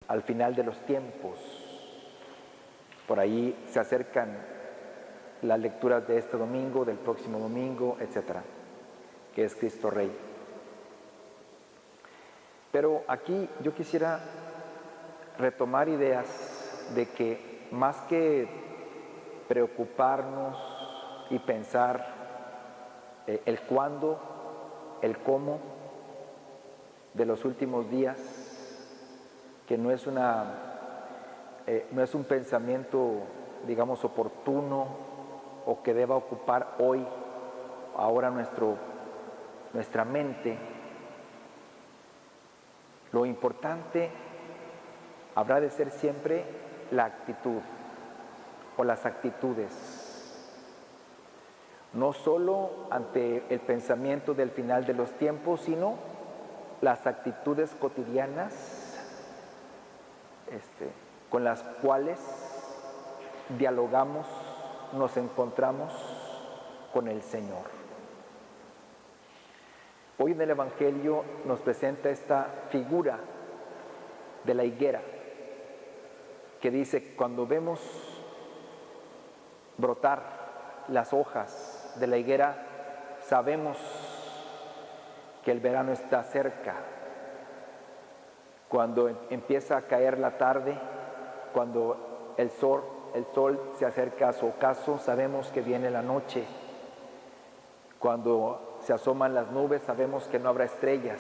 al final de los tiempos. Por ahí se acercan las lecturas de este domingo, del próximo domingo, etcétera, que es Cristo Rey. Pero aquí yo quisiera retomar ideas de que más que preocuparnos y pensar el cuándo, el cómo de los últimos días, que no es un pensamiento, digamos, oportuno o que deba ocupar hoy, ahora nuestra mente. Lo importante habrá de ser siempre la actitud o las actitudes, no solo ante el pensamiento del final de los tiempos, sino las actitudes cotidianas con las cuales dialogamos, nos encontramos con el Señor. Hoy en el Evangelio nos presenta esta figura de la higuera, que dice, cuando vemos brotar las hojas de la higuera, sabemos que el verano está cerca. Cuando empieza a caer la tarde, cuando el sol se acerca a su ocaso, sabemos que viene la noche. Cuando se asoman las nubes, sabemos que no habrá estrellas.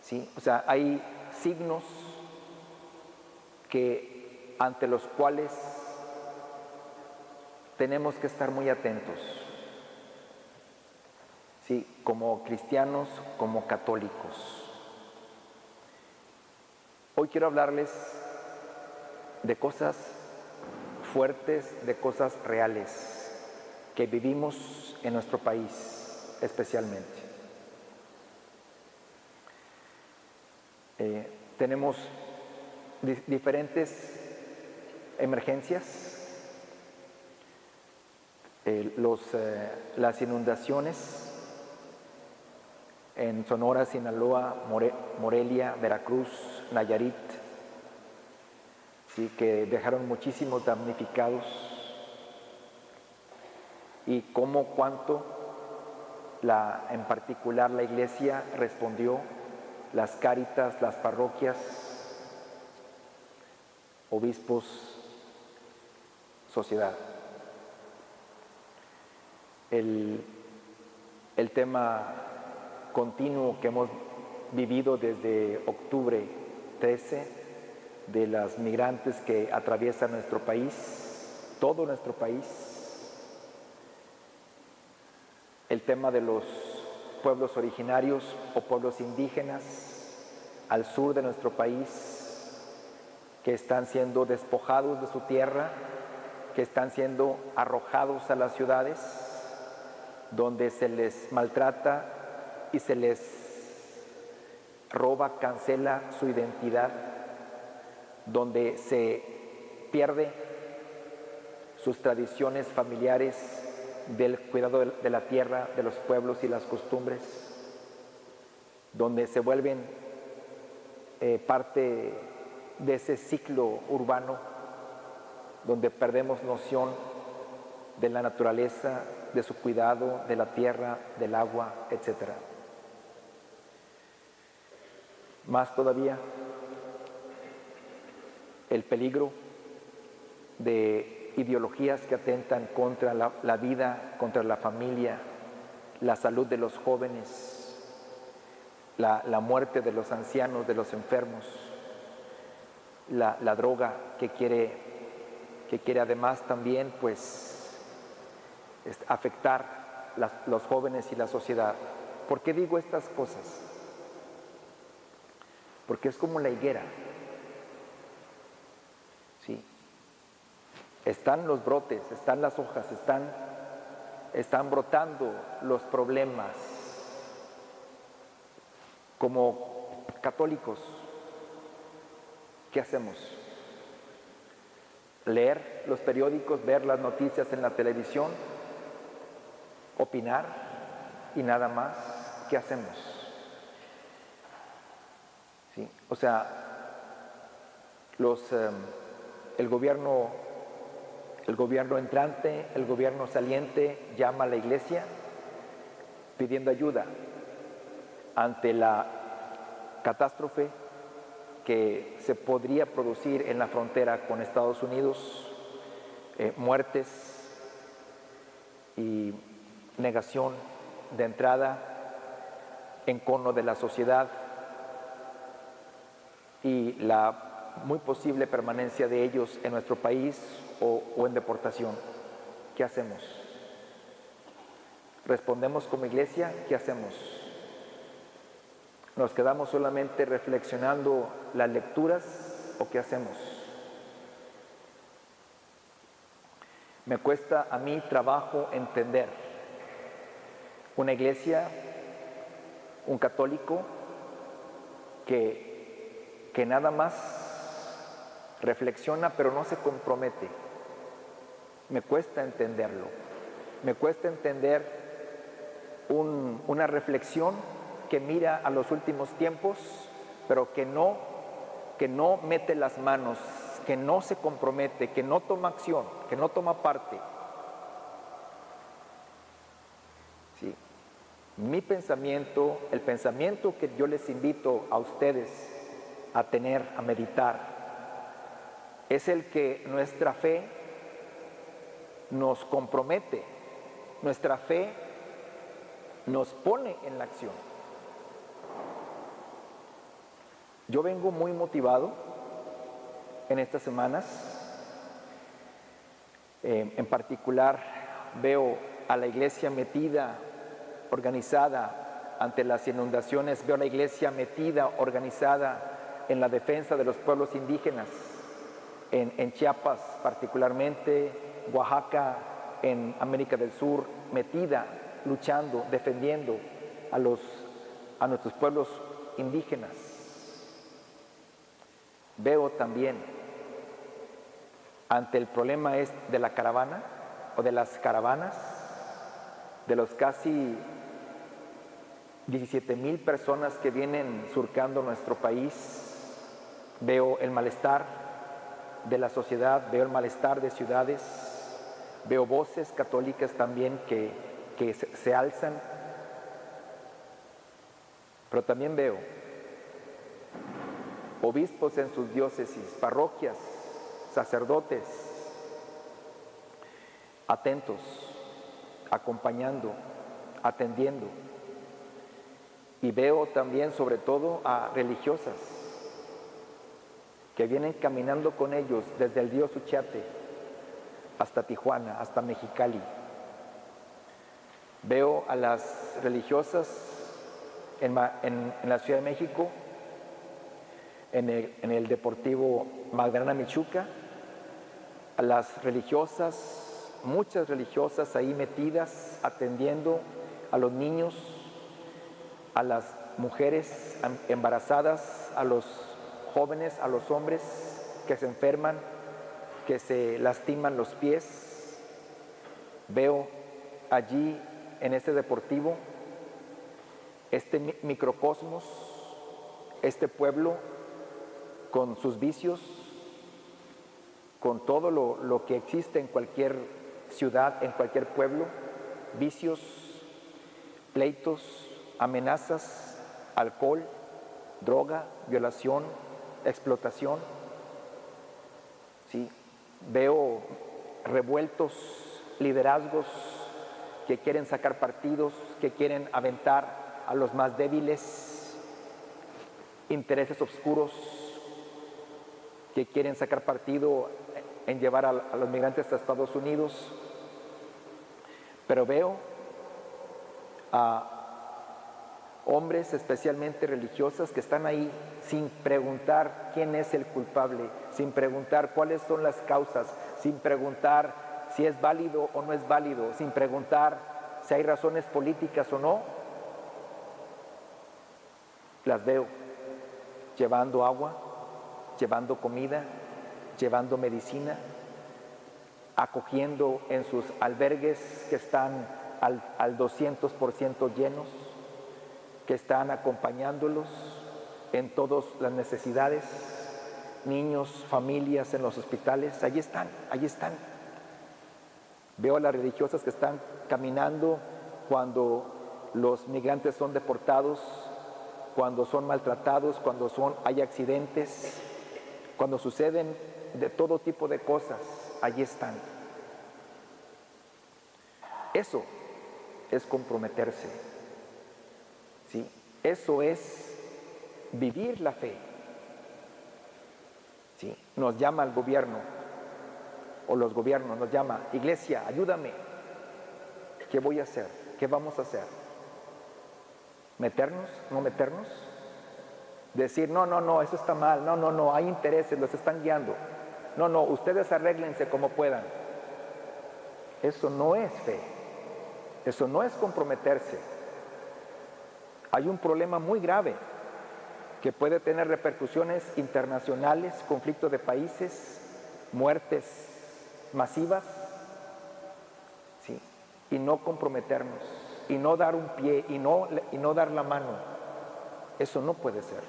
¿Sí? O sea, hay signos ante los cuales tenemos que estar muy atentos. ¿Sí? Como cristianos, como católicos. Hoy quiero hablarles de cosas fuertes, de cosas reales que vivimos en nuestro país especialmente. Tenemos diferentes emergencias, las inundaciones en Sonora, Sinaloa, Morelia, Veracruz, Nayarit, ¿sí? Que dejaron muchísimos damnificados. Y cuánto en particular la Iglesia respondió, las Cáritas, las parroquias, obispos, sociedad. El tema continuo que hemos vivido desde octubre 13 de las migrantes que atraviesan nuestro país, todo nuestro país. El tema de los pueblos originarios o pueblos indígenas al sur de nuestro país, que están siendo despojados de su tierra, que están siendo arrojados a las ciudades, donde se les maltrata y se les roba, cancela su identidad, donde se pierde sus tradiciones familiares del cuidado de la tierra, de los pueblos y las costumbres, donde se vuelven parte de ese ciclo urbano, donde perdemos noción de la naturaleza, de su cuidado, de la tierra, del agua, etc. Más todavía, el peligro de ideologías que atentan contra la vida, contra la familia, la salud de los jóvenes, la muerte de los ancianos, de los enfermos, la droga que quiere además también afectar los jóvenes y la sociedad. ¿Por qué digo estas cosas? Porque es como la higuera. ¿Sí? Están los brotes, están las hojas, están brotando los problemas. Como católicos, ¿qué hacemos? Leer los periódicos, ver las noticias en la televisión, opinar y nada más. ¿Qué hacemos? ¿Sí? O sea, El gobierno entrante, el gobierno saliente llama a la iglesia pidiendo ayuda ante la catástrofe que se podría producir en la frontera con Estados Unidos, muertes y negación de entrada, encono de la sociedad y la muy posible permanencia de ellos en nuestro país o en deportación. ¿Qué hacemos? ¿Respondemos como iglesia? ¿Qué hacemos? ¿Nos quedamos solamente reflexionando las lecturas o qué hacemos? Me cuesta a mí trabajo entender una iglesia, un católico que nada más reflexiona pero no se compromete. Me cuesta entenderlo. Me cuesta entender una reflexión que mira a los últimos tiempos, pero que no mete las manos, que no se compromete, que no toma acción, que no toma parte. ¿Sí? Mi pensamiento, el pensamiento que yo les invito a ustedes a tener, a meditar, es el que nuestra fe nos compromete, nuestra fe nos pone en la acción. Yo vengo muy motivado en estas semanas. En particular veo a la iglesia metida, organizada ante las inundaciones, veo a la iglesia metida, organizada en la defensa de los pueblos indígenas, en Chiapas particularmente, Oaxaca, en América del Sur, metida, luchando, defendiendo a nuestros pueblos indígenas. Veo también ante el problema de la caravana o de las caravanas, de los casi 17,000 personas que vienen surcando nuestro país, veo el malestar de la sociedad, veo el malestar de ciudades, veo voces católicas también que se alzan, pero también veo obispos en sus diócesis, parroquias, sacerdotes, atentos, acompañando, atendiendo. Y veo también sobre todo a religiosas que vienen caminando con ellos desde el río Suchiate hasta Tijuana, hasta Mexicali. Veo a las religiosas en la Ciudad de México, en el Deportivo Magdalena Michuca, a las religiosas, muchas religiosas ahí metidas, atendiendo a los niños, a las mujeres embarazadas, a los jóvenes, a los hombres que se enferman, que se lastiman los pies. Veo allí en este deportivo este microcosmos, este pueblo con sus vicios, con todo lo que existe en cualquier ciudad, en cualquier pueblo, vicios, pleitos, amenazas, alcohol, droga, violación, explotación. Sí, veo revueltos liderazgos que quieren sacar partidos, que quieren aventar a los más débiles, intereses oscuros que quieren sacar partido en llevar a los migrantes a Estados Unidos. Pero veo a hombres especialmente religiosas que están ahí sin preguntar quién es el culpable, sin preguntar cuáles son las causas, sin preguntar si es válido o no es válido, sin preguntar si hay razones políticas o no. Las veo llevando agua, llevando comida, llevando medicina, acogiendo en sus albergues que están al 200% llenos, que están acompañándolos en todas las necesidades, niños, familias en los hospitales, allí están, allí están. Veo a las religiosas que están caminando cuando los migrantes son deportados, cuando son maltratados, cuando hay accidentes, cuando suceden de todo tipo de cosas, allí están. Eso es comprometerse, ¿sí? Eso es vivir la fe, ¿sí? Nos llama el gobierno, o los gobiernos nos llama, iglesia, ayúdame. ¿Qué voy a hacer? ¿Qué vamos a hacer? ¿Meternos? ¿No meternos? Decir, no, eso está mal, no, hay intereses, los están guiando. No, ustedes arréglense como puedan. Eso no es fe. Eso no es comprometerse. Hay un problema muy grave que puede tener repercusiones internacionales, conflicto de países, muertes masivas, ¿sí? Y no comprometernos, y no dar un pie, y no dar la mano. Eso no puede ser,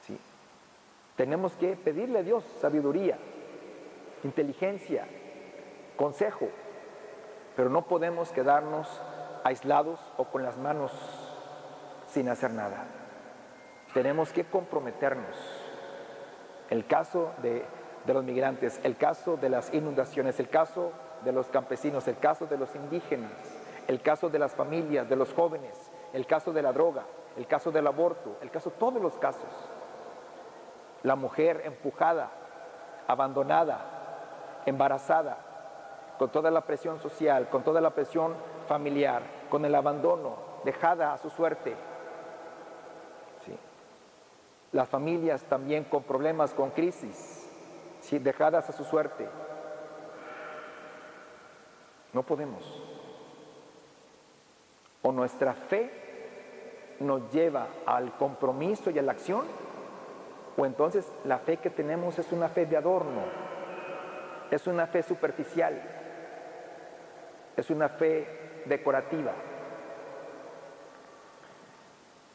¿sí? Tenemos que pedirle a Dios sabiduría, inteligencia, consejo, pero no podemos quedarnos aislados o con las manos sin hacer nada. Tenemos que comprometernos. El caso de los migrantes, el caso de las inundaciones, el caso de los campesinos, el caso de los indígenas, el caso de las familias, de los jóvenes, el caso de la droga, el caso del aborto, todos los casos. La mujer empujada, abandonada, embarazada, con toda la presión social, con toda la presión familiar, con el abandono, dejada a su suerte. ¿Sí? Las familias también con problemas, con crisis, ¿sí? Dejadas a su suerte. No podemos. O nuestra fe nos lleva al compromiso y a la acción, o entonces la fe que tenemos es una fe de adorno, es una fe superficial, es una fe decorativa.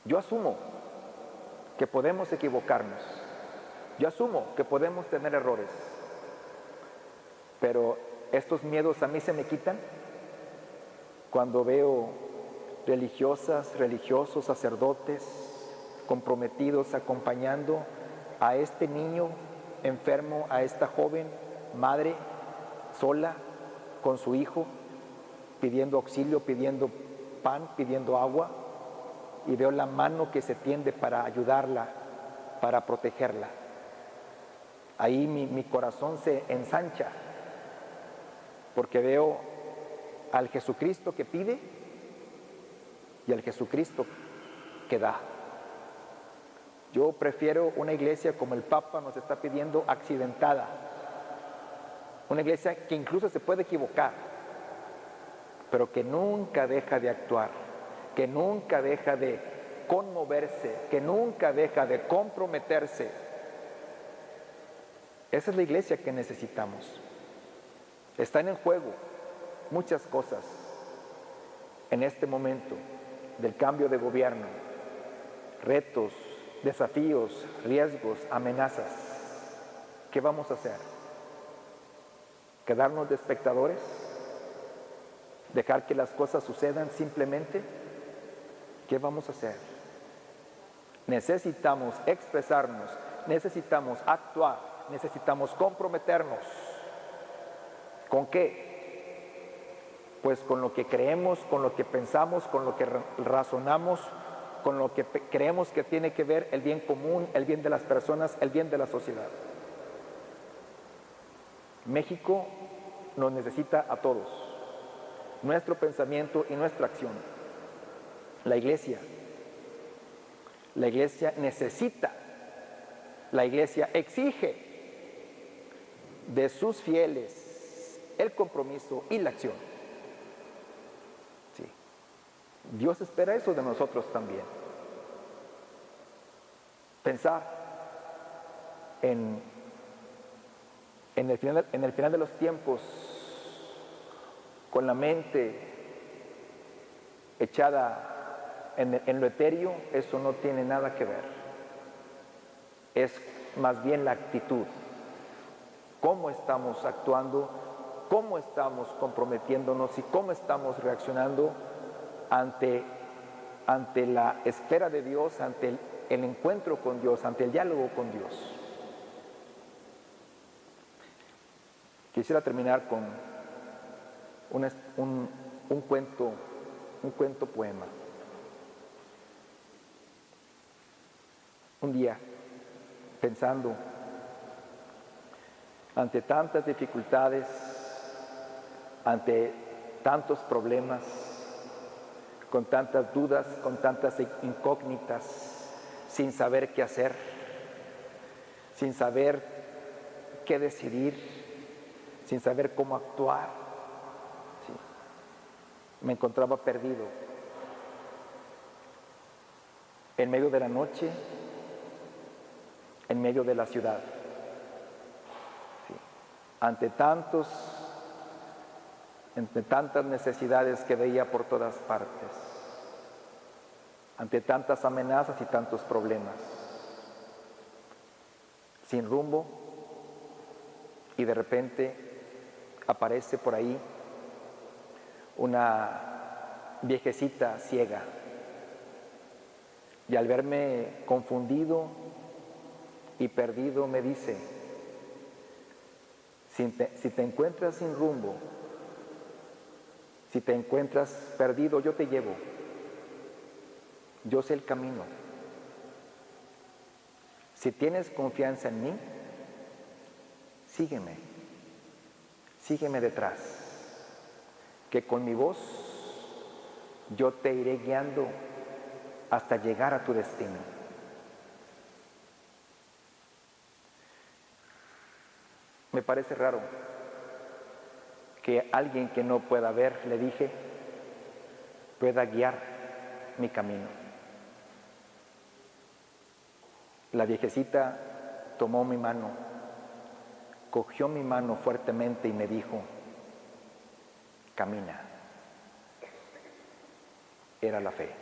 Yo asumo que podemos equivocarnos, yo asumo que podemos tener errores, pero estos miedos a mí se me quitan cuando veo religiosas, religiosos, sacerdotes comprometidos acompañando a este niño enfermo, a esta joven madre sola con su hijo, pidiendo auxilio, pidiendo pan, pidiendo agua, y veo la mano que se tiende para ayudarla, para protegerla. Ahí mi corazón se ensancha, porque veo al Jesucristo que pide y al Jesucristo que da. Yo prefiero una iglesia como el Papa nos está pidiendo, accidentada, una iglesia que incluso se puede equivocar, pero que nunca deja de actuar, que nunca deja de conmoverse, que nunca deja de comprometerse. Esa es la iglesia que necesitamos. Están en juego muchas cosas en este momento del cambio de gobierno, retos, desafíos, riesgos, amenazas. ¿Qué vamos a hacer? ¿Quedarnos de espectadores? ¿Dejar que las cosas sucedan simplemente? ¿Qué vamos a hacer? Necesitamos expresarnos, necesitamos actuar, necesitamos comprometernos. ¿Con qué? Pues con lo que creemos, con lo que pensamos, con lo que razonamos, con lo que creemos que tiene que ver el bien común, el bien de las personas, el bien de la sociedad. México nos necesita a todos, nuestro pensamiento y nuestra acción. La iglesia necesita, la iglesia exige de sus fieles el compromiso y la acción. Sí. Dios espera eso de nosotros también. Pensar en el final de los tiempos, con la mente echada en lo etéreo, eso no tiene nada que ver. es más bien la actitud. Cómo estamos actuando, cómo estamos comprometiéndonos y cómo estamos reaccionando ante la espera de Dios, ante el encuentro con Dios, ante el diálogo con Dios. Quisiera terminar con un cuento poema. Un día, pensando ante tantas dificultades, ante tantos problemas, con tantas dudas, con tantas incógnitas, sin saber qué hacer, sin saber qué decidir, sin saber cómo actuar, ¿sí? Me encontraba perdido en medio de la noche, en medio de la ciudad, ¿sí? Ante tantas necesidades que veía por todas partes, ante tantas amenazas y tantos problemas, sin rumbo, y de repente aparece por ahí una viejecita ciega, y al verme confundido y perdido me dice: si te encuentras sin rumbo, si te encuentras perdido, yo te llevo. Yo sé el camino. Si tienes confianza en mí, sígueme. Sígueme detrás, que con mi voz yo te iré guiando hasta llegar a tu destino. Me parece raro que alguien que no pueda ver, le dije, pueda guiar mi camino. La viejecita tomó mi mano, cogió mi mano fuertemente y me dijo: camina. Era la fe.